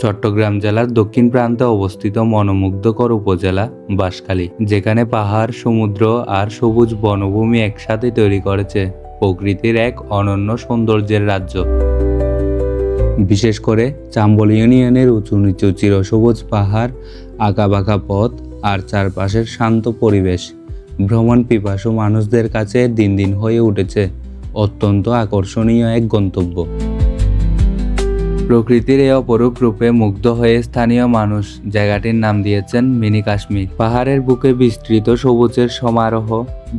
চট্টগ্রাম জেলার দক্ষিণ প্রান্তে অবস্থিত মনোমুগ্ধকর উপজেলা বাঁশখালী, যেখানে পাহাড়, সমুদ্র আর সবুজ বনভূমি একসাথে তৈরি করেছে প্রকৃতির এক অনন্য সৌন্দর্যের রাজ্য। বিশেষ করে চাম্বল ইউনিয়নের উঁচু নিচু চিরসবুজ পাহাড়, আঁকাবাঁকা পথ আর চারপাশের শান্ত পরিবেশ ভ্রমণ পিপাসু মানুষদের কাছে দিন দিন হয়ে উঠেছে অত্যন্ত আকর্ষণীয় এক গন্তব্য। প্রকৃতির এই অপরূপ রূপে মুগ্ধ হয়ে স্থানীয় মানুষ জায়গাটির নাম দিয়েছেন মিনি কাশ্মীর। পাহাড়ের বুকে বিস্তৃত সবুজের সমারোহ,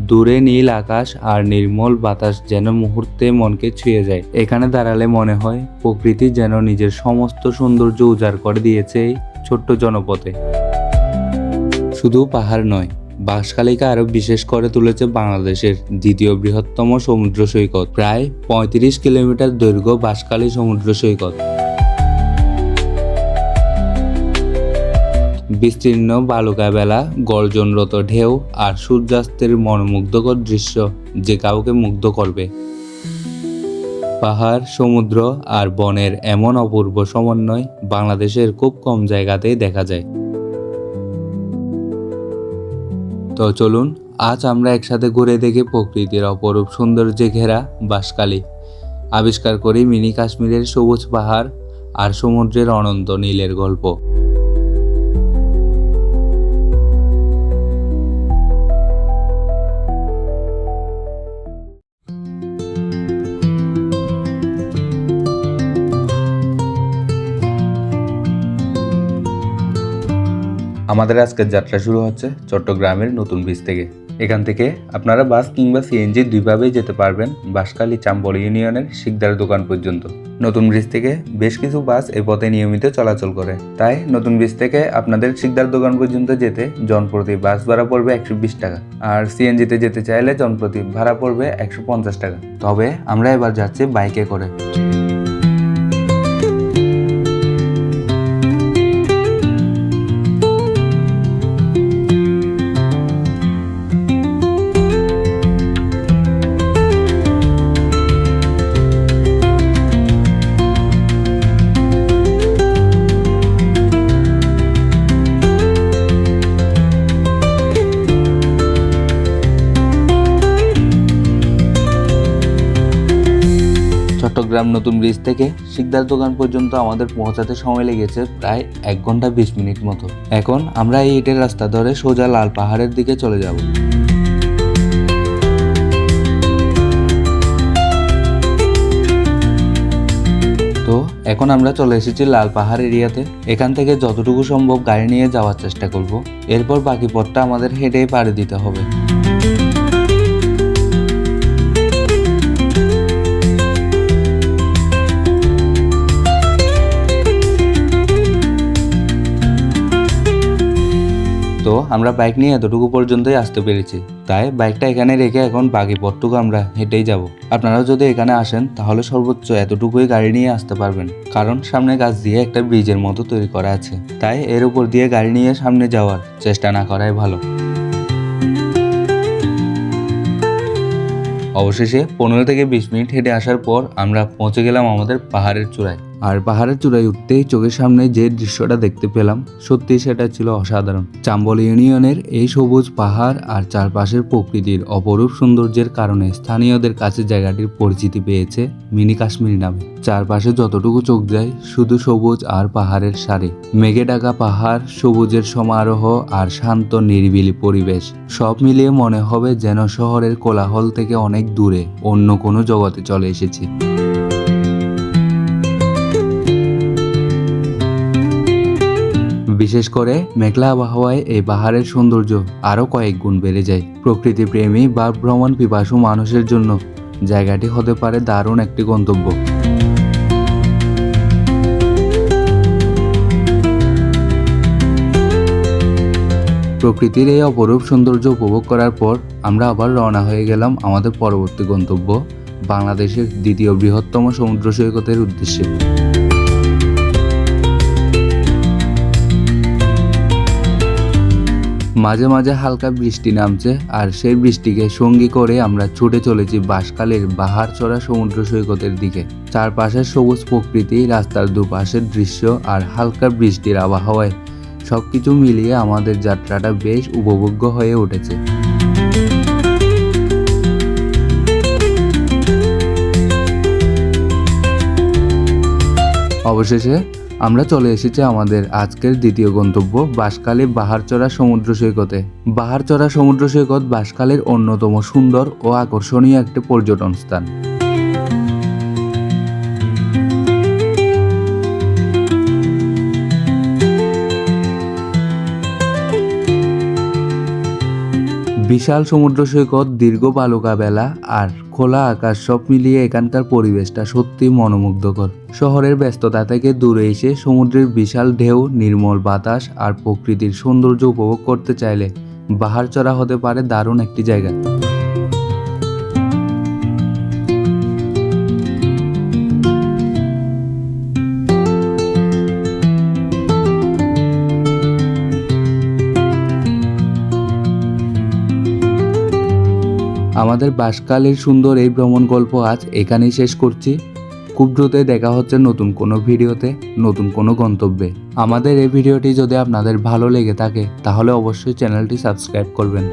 দূরে নীল আকাশ আর নির্মল বাতাস যেন মুহূর্তে মনকে ছুঁয়ে যায়। এখানে দাঁড়ালে মনে হয় প্রকৃতি যেন নিজের সমস্ত সৌন্দর্য উজাড় করে দিয়েছে এই ছোট্ট জনপদে। শুধু পাহাড় নয়, বাঁশখালীকে আরো বিশেষ করে তুলেছে বাংলাদেশের দ্বিতীয় বৃহত্তম সমুদ্র সৈকত। প্রায় ৩৫ কিলোমিটার দৈর্ঘ্য বাঁশখালী সমুদ্র সৈকত। বিস্তীর্ণ বালুকা বেলা, গর্জনরত ঢেউ আর সূর্যাস্তের মনোমুগ্ধকর দৃশ্য যে কাউকে মুগ্ধ করবে। পাহাড়, সমুদ্র আর বনের এমন অপূর্ব সমন্বয় বাংলাদেশের খুব কম জায়গাতেই দেখা যায়। তো চলুন আজ আমরা একসাথে ঘুরে দেখি প্রকৃতির অপরূপ সৌন্দর্যে ঘেরা বাঁশখালী। আবিষ্কার করি মিনি কাশ্মীরের সবুজ পাহাড় আর সমুদ্রের অনন্ত নীলের গল্প। আমাদের আজকের যাত্রা শুরু হচ্ছে চট্টগ্রামের নতুন ব্রিজ থেকে। এখান থেকে আপনারা বাস কিংবা সিএনজি দুইভাবেই যেতে পারবেন বাঁশখালী চাম্বল ইউনিয়নের শিকদার দোকান পর্যন্ত। নতুন ব্রিজ থেকে বেশ কিছু বাস এই পথে নিয়মিত চলাচল করে, তাই নতুন ব্রিজ থেকে আপনাদের শিকদার দোকান পর্যন্ত যেতে জনপ্রতি বাস ভাড়া পড়বে 120 টাকা, আর সিএনজিতে যেতে চাইলে জনপ্রতি ভাড়া পড়বে 150 টাকা। তবে আমরা এবার যাচ্ছি বাইকে করে। চট্টগ্রাম নতুন ব্রিজ থেকে শিকদার দোকান পর্যন্ত আমাদের পৌঁছাতে সময় লেগেছে প্রায় 1 ঘন্টা 20 মিনিট মতো। এখন আমরা এই ইটের রাস্তা ধরে সোজা লাল পাহাড়ের দিকে চলে যাব। তো এখন আমরা চলে এসেছি লাল পাহাড় এরিয়াতে। এখান থেকে যতটুকু সম্ভব গাড়ি নিয়ে যাওয়ার চেষ্টা করব, এরপর বাকি পথটা আমাদের হেঁটেই পাড়ি দিতে হবে। তো আমরা বাইক নিয়ে এতটুকু পর্যন্তই আসতে পেরেছি, তাই বাইকটা এখানে রেখে এখন বাকি পথটুকু আমরা হেঁটেই যাব। আপনারাও যদি এখানে আসেন তাহলে সর্বোচ্চ এতটুকুই গাড়ি নিয়ে আসতে পারবেন, কারণ সামনে গাছ দিয়ে একটা ব্রিজের মতো তৈরি করা আছে, তাই এর উপর দিয়ে গাড়ি নিয়ে সামনে যাওয়ার চেষ্টা না করাই ভালো। অবশেষে 15 থেকে 20 মিনিট হেঁটে আসার পর আমরা পৌঁছে গেলাম আমাদের পাহাড়ের চূড়ায়। আর পাহাড়ের চূড়ায় উঠতেই চোখের সামনে যে দৃশ্যটা দেখতে পেলাম, সত্যি সেটা ছিল অসাধারণ। চাম্বল ইউনিয়নের এই সবুজ পাহাড় আর চারপাশের প্রকৃতির অপরূপ সৌন্দর্যের কারণে স্থানীয়দের কাছে জায়গাটির পরিচিতি পেয়েছে মিনি কাশ্মীর নামে। চারপাশে যতটুকু চোখ যায় শুধু সবুজ আর পাহাড়ের সারি, মেঘে ঢাকা পাহাড়, সবুজের সমারোহ আর শান্ত নিরিবিলি পরিবেশ, সব মিলিয়ে মনে হবে যেন শহরের কোলাহল থেকে অনেক দূরে অন্য কোনো জগতে চলে এসেছি। বিশেষ করে মেঘলা আবহাওয়ায় এই পাহাড়ের সৌন্দর্য আরো কয়েক গুণ বেড়ে যায়। প্রকৃতি প্রেমী বা ভ্রমণ পিপাসু মানুষের জন্য জায়গাটি হতে পারে দারুণ একটি গন্তব্য। প্রকৃতির এই অপরূপ সৌন্দর্য উপভোগ করার পর আমরা আবার রওনা হয়ে গেলাম আমাদের পরবর্তী গন্তব্য বাংলাদেশের দ্বিতীয় বৃহত্তম সমুদ্র সৈকতের উদ্দেশ্যে। মাঝে মাঝে হালকা বৃষ্টি নামছে, আর সেই বৃষ্টিকে সঙ্গী করে আমরা ছুটে চলেছি বাঁশখালীর বাহারচরা সমুদ্র সৈকতের দিকে। চারপাশের সবুজ প্রকৃতি, রাস্তার দুপাশের দৃশ্য আর হালকা বৃষ্টির আবহাওয়ায় সবকিছু মিলিয়ে আমাদের যাত্রাটা বেশ উপভোগ্য হয়ে উঠেছে। অবশেষে আমরা চলে এসেছি আমাদের আজকের দ্বিতীয় গন্তব্য বাঁশখালী বাহারচরা সমুদ্র সৈকতে। বাহারচরা সমুদ্র সৈকত বাঁশখালীর অন্যতম সুন্দর ও আকর্ষণীয় একটি পর্যটন স্থান। বিশাল সমুদ্র সৈকত, দীর্ঘ বালুকা বেলা আর খোলা আকাশ সব মিলিয়ে এখানকার পরিবেশটা সত্যি মনোমুগ্ধকর। শহরের ব্যস্ততা থেকে দূরে এসে সমুদ্রের বিশাল ঢেউ, নির্মল বাতাস আর প্রকৃতির সৌন্দর্য উপভোগ করতে চাইলে বাহারচরা হতে পারে দারুণ একটি জায়গা। আমাদের বাঁশখালীর সুন্দর এই ভ্রমণ গল্প আজ এখানেই শেষ করছি। খুব দ্রুতই দেখা হচ্ছে নতুন কোনো ভিডিওতে, নতুন কোনো গন্তব্যে। আমাদের এই ভিডিওটি যদি আপনাদের ভালো লেগে থাকে তাহলে অবশ্যই চ্যানেলটি সাবস্ক্রাইব করবেন।